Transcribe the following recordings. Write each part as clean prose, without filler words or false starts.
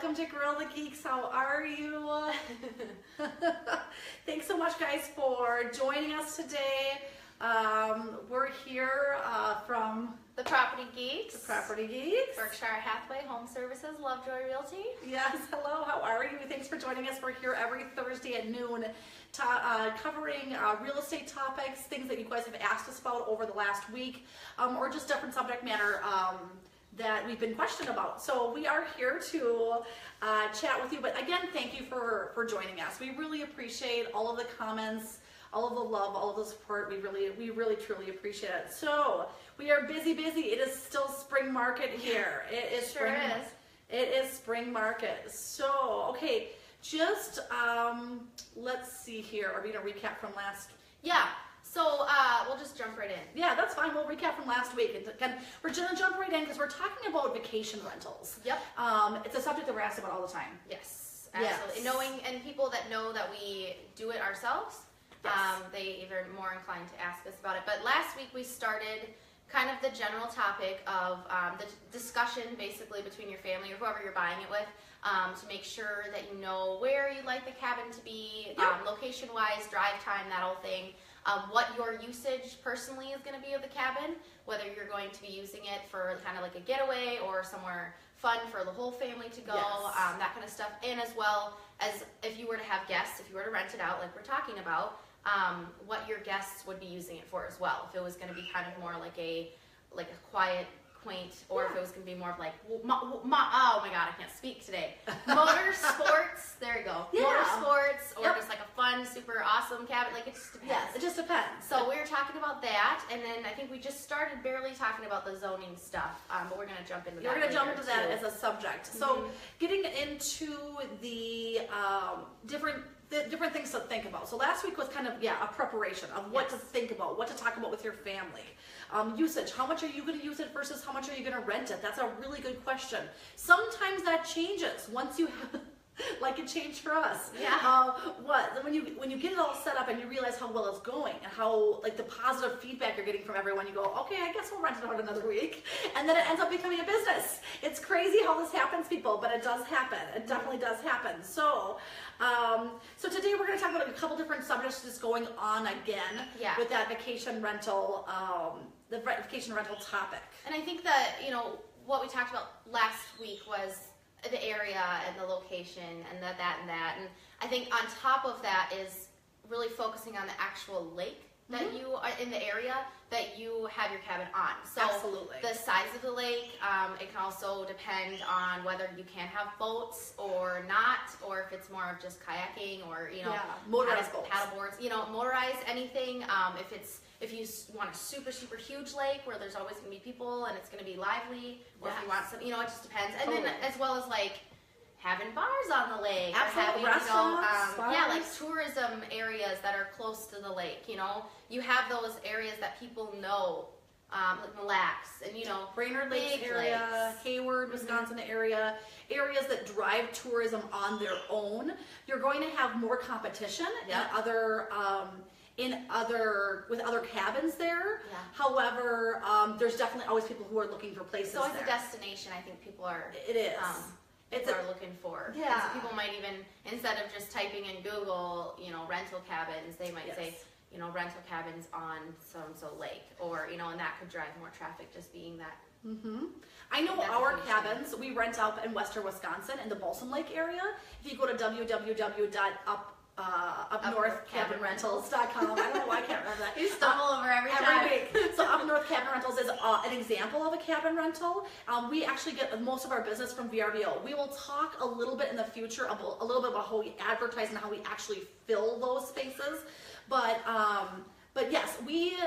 welcome to Grill the Geeks. How are you? Thanks so much, guys, for joining us today. We're here from the Property Geeks. Berkshire Hathaway Home Services, Lovejoy Realty. Yes, hello, how are you? Thanks for joining us. We're here every Thursday at noon covering real estate topics, things that you guys have asked us about over the last week, or just different subject matter that we've been questioned about. So we are here to chat with you, but again, thank you for joining us. We really appreciate all of the comments, all of the love, all of the support. We really truly appreciate it. So we are busy. It is still spring market here. It is sure spring. It is spring market. So okay, just let's see here. Are we gonna recap from last? Yeah. So we'll just jump right in. Yeah, that's fine. We'll recap from last week. And we're going to jump right in because we're talking about vacation rentals. Yep. It's a subject that we're asked about all the time. Yes, absolutely. Yes. And people that know that we do it ourselves, yes. They are more inclined to ask us about it. But last week we started kind of the general topic of the discussion basically between your family or whoever you're buying it with to make sure that you know where you'd like the cabin to be, yep. Location-wise, drive time, that whole thing. What your usage personally is going to be of the cabin, whether you're going to be using it for kind of like a getaway or somewhere fun for the whole family to go, yes. That kind of stuff. And as well as if you were to have guests, if you were to rent it out like we're talking about, what your guests would be using it for as well. If it was going to be kind of more like a quiet, quaint, or if it was going to be more of like, oh my God, I can't speak today. Motorsports, there you go. Yeah. Motorsports, or yep. Just like a fun, super awesome cabin. Like it just depends. Yes, it just depends. So we were talking about that, and then I think we just started barely talking about the zoning stuff, but we're going to jump into that. We're going to jump into that as a subject. Mm-hmm. So getting into the different things to think about. So last week was kind of, a preparation of what to think about, what to talk about with your family. Usage, how much are you going to use it versus how much are you going to rent it? That's a really good question. Sometimes that changes once you have, like it changed for us. Yeah. When you get it all set up and you realize how well it's going and how like the positive feedback you're getting from everyone, you go, okay, I guess we'll rent it out another week, and then it ends up becoming a business. It's crazy how this happens, people, but it does happen. It definitely does happen. So, so today we're going to talk about a couple different subjects just going on again with that vacation rental, the vacation rental topic. And I think that what we talked about last week was the area and the location and that. And I think on top of that is really focusing on the actual lake that mm-hmm. you are in the area that you have your cabin on. So absolutely. The size of the lake, it can also depend on whether you can have boats or not, or if it's more of just kayaking or motorized boats, paddleboards, motorized anything. If you want a super huge lake where there's always going to be people and it's going to be lively, or if you want some, it just depends. And then as well as like having bars on the lake, absolutely. Or having like tourism areas that are close to the lake. You have those areas that people know, like Mille Lacs and Brainerd Lakes area, Hayward, Wisconsin mm-hmm. areas that drive tourism on their own. You're going to have more competition yep. and with other cabins there. Yeah. However, there's definitely always people who are looking for places. So it's a destination. I think people are. It is. People are looking for. Yeah. So people might even, instead of just typing in Google, rental cabins, they might say, rental cabins on so and so lake, or and that could drive more traffic just being that. Mm-hmm. I know our cabins we rent out in western Wisconsin in the Balsam Lake area. If you go to www.upnorthcabinrentals.com. I don't know why I can't remember that. You stumble over every time. Week. So Up North Cabin Rentals is an example of a cabin rental. We actually get most of our business from VRBO. We will talk a little bit in the future about how we advertise and how we actually fill those spaces. But yes, we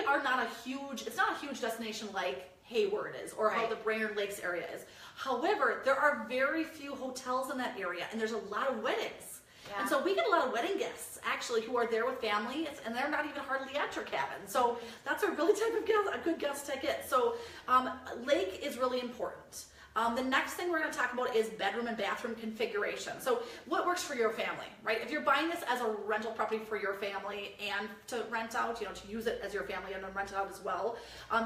are not it's not a huge destination like Hayward is, or how the Brainerd Lakes area is. However, there are very few hotels in that area, and there's a lot of weddings. Yeah. And so we get a lot of wedding guests, actually, who are there with families, and they're not even hardly at your cabin. So that's a really type of guest, a good guest to get. So lake is really important. The next thing we're going to talk about is bedroom and bathroom configuration. So what works for your family, right? If you're buying this as a rental property for your family and to rent out, to use it as your family and then rent it out as well,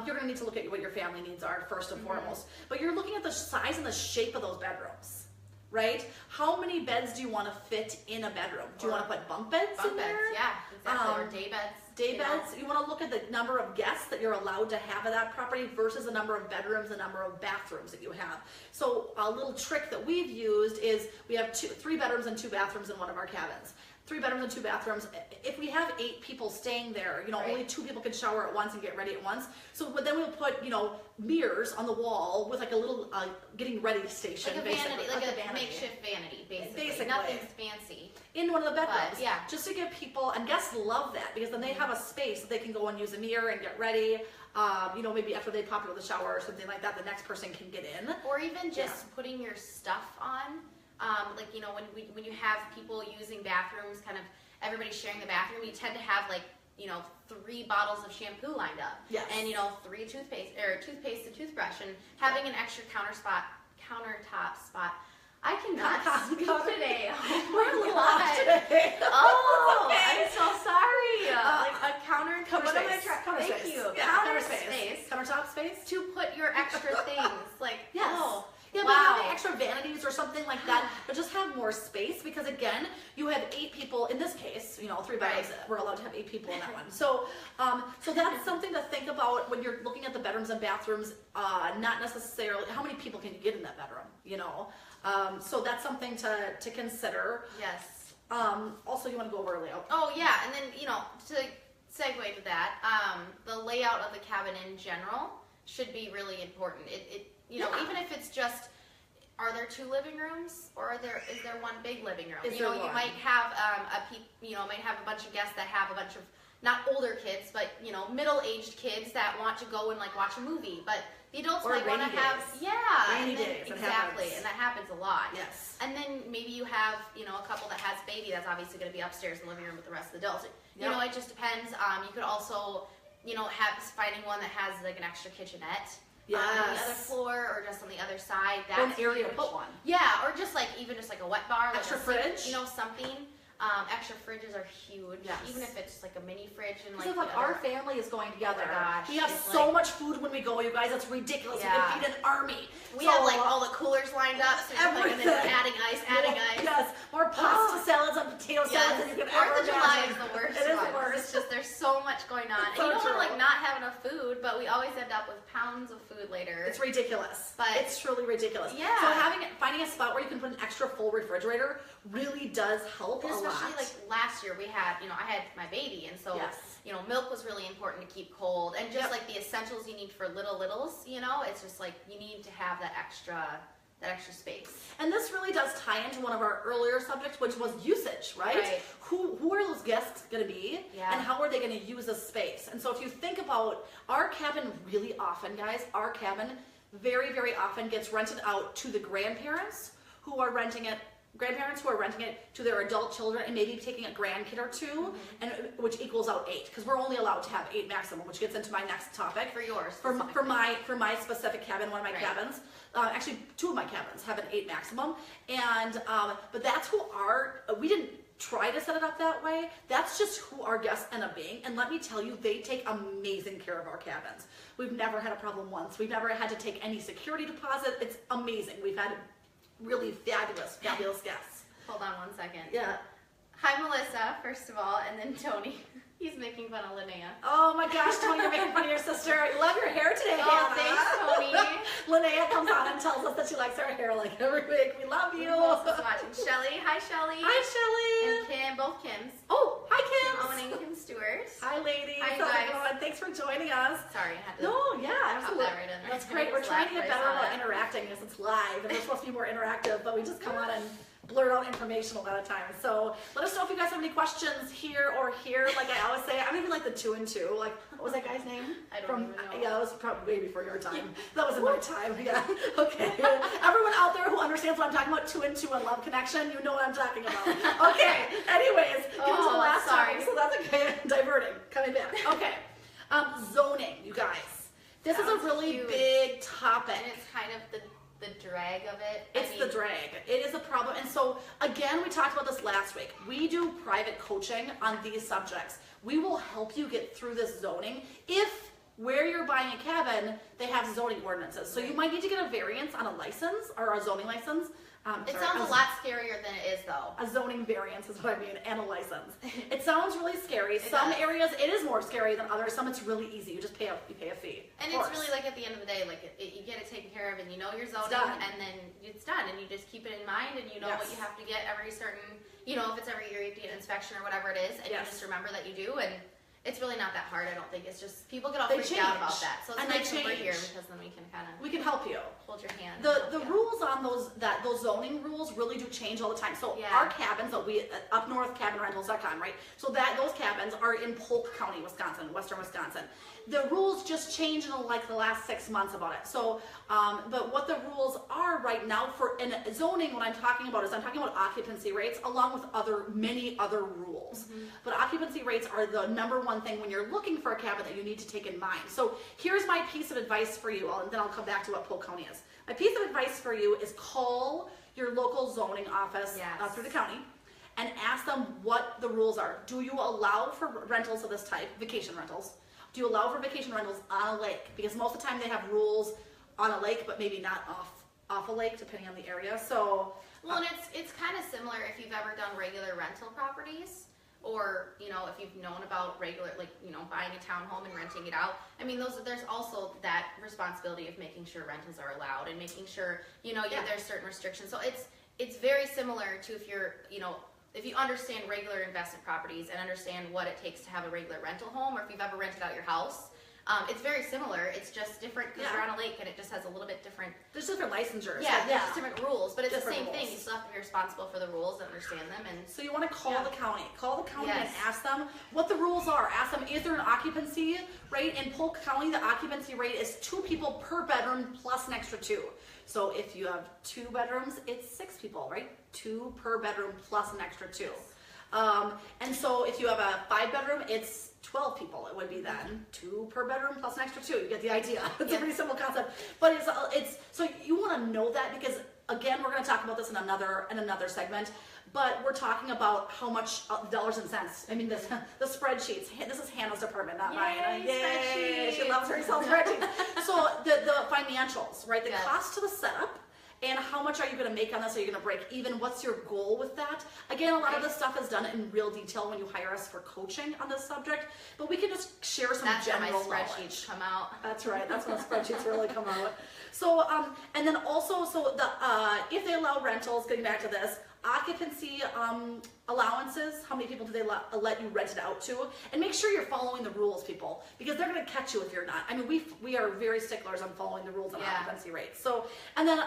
you're going to need to look at what your family needs are first and foremost. But you're looking at the size and the shape of those bedrooms. right? How many beds do you want to fit in a bedroom? Do you want to put bunk beds in there? Yeah, exactly. Or day beds. Day beds. You want to look at the number of guests that you're allowed to have at that property versus the number of bedrooms, the number of bathrooms that you have. So a little trick that we've used is we have 3 bedrooms and 2 bathrooms in one of our cabins. 3 bedrooms and 2 bathrooms. If we have 8 people staying there, you know, only 2 people can shower at once and get ready at once. So then we'll put, you know, mirrors on the wall with like a little getting ready station, like a basically. vanity, like a makeshift vanity, basically. Nothing's fancy. In one of the bedrooms, but, yeah. just to give people, and guests love that because then they have a space that they can go and use a mirror and get ready. You know, maybe after they pop out of the shower or something like that, the next person can get in. Or even just putting your stuff on. Like, you know, when you have people using bathrooms, kind of everybody sharing the bathroom, you tend to have like, you know, 3 bottles of shampoo lined up. Yes. And, you know, 3 toothpaste and toothbrush, and having an extra countertop spot. I cannot speak today. We're a little off today. Oh, okay. I'm so sorry. Like a counter space. Thank you. Yeah, Counter space. Countertop space. To put your extra things. Like, yes. Oh. Yeah, Wow. but having extra vanities or something like that, but just have more space because again, you have 8 people in this case. You know, 3 bedrooms. Right. We're allowed to have 8 people in that one. So, so that's something to think about when you're looking at the bedrooms and bathrooms. Not necessarily how many people can you get in that bedroom. You know, so that's something to consider. Yes. Also, you want to go over a layout. Oh yeah, and then, you know, to segue to that, the layout of the cabin in general should be really important. It you know, even if it's just, are there 2 living rooms or is there one big living room? You know, you might have might have a bunch of guests that have a bunch of not older kids, but you know, middle-aged kids that want to go and like watch a movie, but the adults might want to have rainy days. Exactly, and that happens a lot. Yes. And then maybe you have, you know, a couple that has baby that's obviously going to be upstairs in the living room with the rest of the adults. You know, it just depends. You could also, you know, have finding one that has like an extra kitchenette. On the other floor or just on the other side. That's an area to put one. Yeah, or just like even just like a wet bar, extra like fridge. You know, something. Extra fridges are huge. Yes. Even if it's just like a mini fridge and like. Because our family is going together. Oh my gosh, we have so much food when we go, you guys. It's ridiculous. You can feed an army. We have like all the coolers lined up, so and then we're adding ice. Yes, more pasta salads and potato salads than you can ever imagine. 4th of July is the worst. It is the worst. It's just there's so much going on, and you don't want to like not have enough food, but we always end up with pounds of food later. It's ridiculous. But it's truly ridiculous. Yeah. So finding a spot where you can put an extra full refrigerator really does help a lot. Especially like last year we had, you know, I had my baby, and so you know, milk was really important to keep cold, and just like the essentials you need for littles, you know, it's just like you need to have that extra space. And this really does tie into one of our earlier subjects, which was usage, right? Who are those guests going to be, and how are they going to use this space? And so if you think about our cabin, really often, guys, our cabin very, very often gets rented out to the grandparents who are renting it to their adult children and maybe taking a grandkid or 2, and which equals out 8, because we're only allowed to have 8 maximum, which gets into my next topic. For yours. For my specific cabin, one of my cabins, actually 2 of my cabins have an 8 maximum, and but that's who we didn't try to set it up that way. That's just who our guests end up being, and let me tell you, they take amazing care of our cabins. We've never had a problem once. We've never had to take any security deposit. It's amazing. We've had really fabulous guests. Hold on 1 second. Yeah. Hi, Melissa, first of all, and then Tony. He's making fun of Linnea. Oh my gosh, Tony, you're making fun of your sister. I love your hair today, Oh, Hannah. thanks, Tony. Linnea comes on and tells us that she likes her hair like every week. We love you. Who else is watching? Shelly. Hi, Shelly. Hi, Shelly. And Kim, both Kims. Oh, hi, Kim. Kim Owen and Kim Stewart. Hi, ladies. Hi, How's it guys. going? Thanks for joining us. Sorry, I had to. No, yeah, absolutely. That right in there. That's great. We're trying to get better about interacting because it's live and we're supposed to be more interactive, but we just come on and blurt out information a lot of times. So let us know if you guys have any questions here or here. Like I always say, I'm even like the 2 and 2. Like, what was that guy's name? I don't even know. Yeah, that was probably way before your time. That was in my time. Yeah. Okay. Everyone out there who understands what I'm talking about, 2 and 2 and love connection, you know what I'm talking about. Okay. Anyways, get into the last topic. So that's okay. Diverting. Coming back. Okay. Zoning, you guys. This is a really big topic. And it's kind of the drag of it. It's the drag. It is a problem. And so, again, we talked about this last week. We do private coaching on these subjects. We will help you get through this zoning if where you're buying a cabin, they have zoning ordinances. So you might need to get a variance on a license or a zoning license. It sounds a lot scarier than it is, though. A zoning variance is what I mean, and a license. It sounds really scary. It Some does. areas it is more scary than others. Some it's really easy. You just pay a fee. And it's really like at the end of the day, like you get it taken care of, and you know your zoning, done. and then it's done, and you just keep it in mind, and you know what you have to get every certain, if it's every year you have to get an inspection or whatever it is, and you just remember that you do, and it's really not that hard. I don't think it's just people get all freaked out about that. So it's nice that we're here because then we can help you. Hold your hand. The rules on those zoning rules really do change all the time. So our cabins that we up north cabinrentals.com, right? So those cabins are in Polk County, Wisconsin, western Wisconsin. The rules just changed in like the last 6 months about it. So, but what the rules are right now for in zoning, what I'm talking about is I'm talking about occupancy rates along with many other rules. But occupancy rates are the number one thing when you're looking for a cabin that you need to take in mind. So here's my piece of advice for you, and then I'll come back to what Polk County is. My piece of advice for you is call your local zoning office through the county and ask them what the rules are. Do you allow for rentals of this type, vacation rentals? Do you allow for vacation rentals on a lake? Because most of the time they have rules on a lake, but maybe not off a lake, depending on the area. So, well, and it's kind of similar if you've ever done regular rental properties, or if you've known about regular, buying a townhome and renting it out. I mean, there's also that responsibility of making sure rentals are allowed and making sure there's certain restrictions. So it's very similar to if you're if you understand regular investment properties and understand what it takes to have a regular rental home, or if you've ever rented out your house, it's very similar. It's just different because you're on a lake and it just has a little bit different. There's different licensures. There's just different rules, but it's the same rules. thing. You still have to be responsible for the rules and understand them. And so you want to call the county. Call the county and ask them what the rules are. Ask them, is there an occupancy rate? In Polk County, the occupancy rate is 2 people per bedroom plus an extra 2. So if you have 2 bedrooms, it's 6 people, right? 2 per bedroom plus an extra 2. And so if you have a 5-bedroom, it's 12 people. It would be then 2 per bedroom plus an extra 2. You get the idea. It's a pretty simple concept, but it's so you want to know that because again, we're going to talk about this in another segment. But we're talking about how much dollars and cents. I mean, the spreadsheets. This is Hannah's department, not mine. Yay! She loves her Excel spreadsheets. So the financials, right? The cost to the setup. And how much are you going to make on this? Are you going to break even? What's your goal with that? Again, a lot of this stuff is done in real detail when you hire us for coaching on this subject, but we can just share some general knowledge. That's when my spreadsheets come out. That's right. That's when the spreadsheets really come out. So, and then also, if they allow rentals, getting back to this, occupancy allowances, how many people do they let you rent it out to? And make sure you're following the rules, people, because they're going to catch you if you're not. I mean, we are very sticklers on following the rules on occupancy rates. So, and then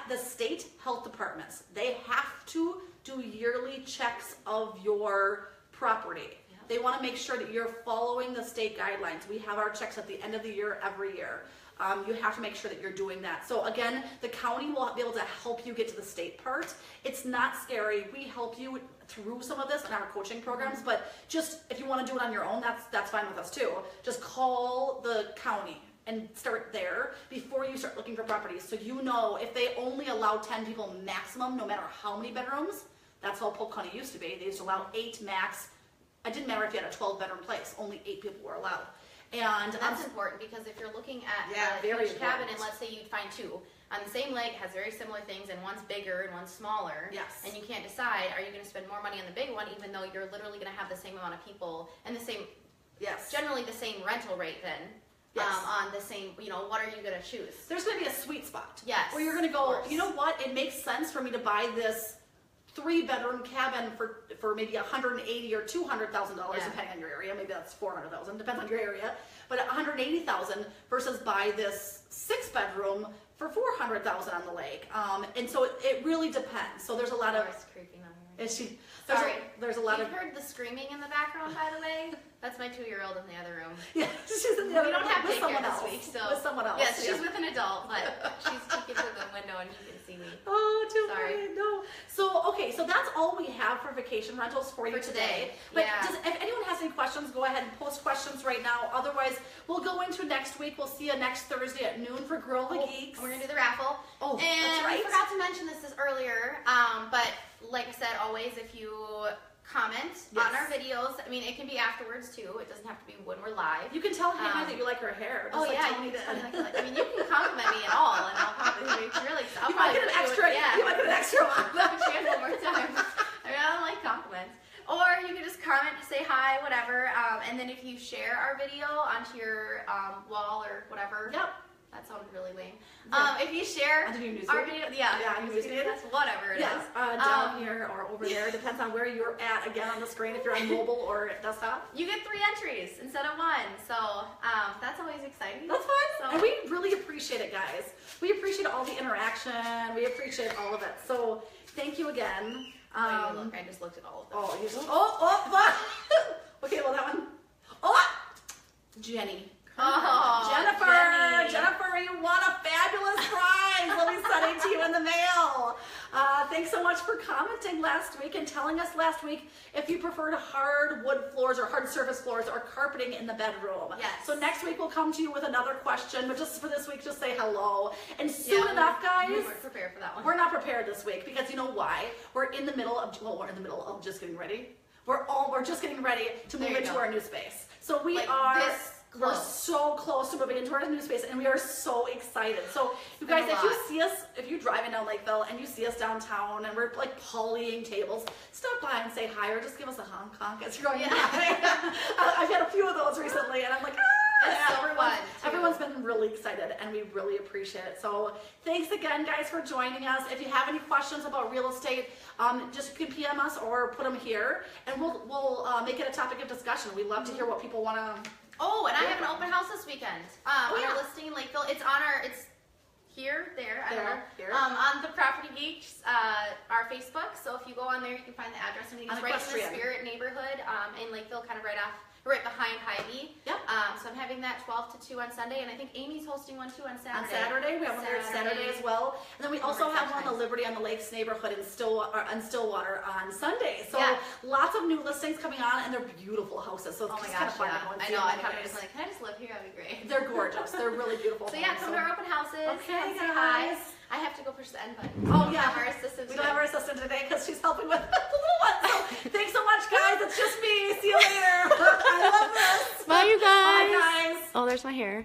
the state health departments, they have to do yearly checks of your property. They want to make sure that you're following the state guidelines. We have our checks at the end of the year every year. You have to make sure that you're doing that. So again, the county will be able to help you get to the state part. It's not scary. We help you through some of this in our coaching programs, but just if you want to do it on your own, that's fine with us too. Just call the county and start there before you start looking for properties. So if they only allow 10 people maximum, no matter how many bedrooms, that's how Polk County used to be. They used to allow 8 max. It didn't matter if you had a 12-bedroom place, only 8 people were allowed. And that's important because if you're looking at a huge cabin and let's say you'd find 2 on the same lake, has very similar things, and one's bigger and one's smaller, and you can't decide, are you going to spend more money on the big one even though you're literally going to have the same amount of people and the same, generally the same rental rate then, on the same, what are you going to choose? There's going to be a sweet spot. Yes. Where you're going to go, you know what, it makes sense for me to buy this 3-bedroom cabin for maybe $180,000 or $200,000, depending on your area. Maybe that's $400,000, depends on your area. But $180,000 versus buy this 6-bedroom for $400,000 on the lake. And so it really depends. So there's a lot of. Creeping on here. Is she? Sorry. There's a lot You've heard the screaming in the background, by the way. That's my 2-year-old in the other room. Yeah, she's in the other room. We don't have with daycare someone this else. week, so with someone else. Yes, she's with an adult, but she's peeking through the window and you can see me. Oh, too Sorry. funny. No. So okay, so that's all we have for vacation rentals for you today. But if anyone has any questions, go ahead and post questions right now. Otherwise, we'll go into next week. We'll see you next Thursday at noon for Grill the Geeks. We're gonna do the raffle. Oh, and that's right. we forgot to mention this earlier, but like I said, always if you comment on our videos. I mean, it can be afterwards too. It doesn't have to be when we're live. You can tell Hannah that you like her hair. Just yeah, tell me that. I mean, you can compliment me at all, and I'll probably really. You might get an extra. You might get an extra one. She had one more time. I mean, I don't like compliments. Or you can just comment, say hi, whatever, and then if you share our video onto your wall or whatever. Yep. That sounded really lame. If you share our video, that's whatever it is. Down here or over there, depends on where you're at. Again, on the screen, if you're on mobile or desktop. You get 3 entries instead of 1, so that's always exciting. That's fun, so. And we really appreciate it, guys. We appreciate all the interaction. We appreciate all of it. So thank you again. Look, I just looked at all of them. Oh, you just, okay, well that one. Jenny. Jennifer, you won a fabulous prize. We'll be sending to you in the mail. Thanks so much for commenting last week and telling us last week if you preferred hard wood floors or hard surface floors or carpeting in the bedroom. Yes. So next week we'll come to you with another question, but just for this week, just say hello. And soon enough, guys. We weren't prepared for that one. We're not prepared this week because you know why? We're in the middle of just getting ready. We're just getting ready to move into our new space. So we're so close to moving into our new space, and we are so excited. So, you guys, if you're driving down Lakeville and you see us downtown and we're like polying tables, stop by and say hi or just give us a honk as you're going by. I've had a few of those recently, and I'm like, everyone's been really excited, and we really appreciate it. So, thanks again, guys, for joining us. If you have any questions about real estate, just you can PM us or put them here, and we'll make it a topic of discussion. We love to hear what people want to. Oh, and I have an open house this weekend. On our listing in Lakeville. It's on it's here, there, I don't know. Here. On the Property Geeks, our Facebook. So if you go on there, you can find the address. And it's right in the Spirit neighborhood in Lakeville, kind of right behind Hy-Vee. Yep. So I'm having that 12 to 2 on Sunday, and I think Amy's hosting one too on Saturday. On Saturday, we have one there Saturday as well. And then we also have one in the Liberty on the Lakes neighborhood in Stillwater on Sunday. So lots of new listings coming on, and they're beautiful houses. So it's kind of fun to go and see them. I know. I'm just like, can I just live here? That'd be great. They're gorgeous. They're really beautiful. So yeah, come to our open houses. Okay, say hi. I have to go push the end button. Oh yeah, our assistant. We don't have our assistant today because she's helping with the little one. So thanks so much, guys. It's just me. See you later. I love this. Bye, you guys. Bye, guys. Oh, there's my hair.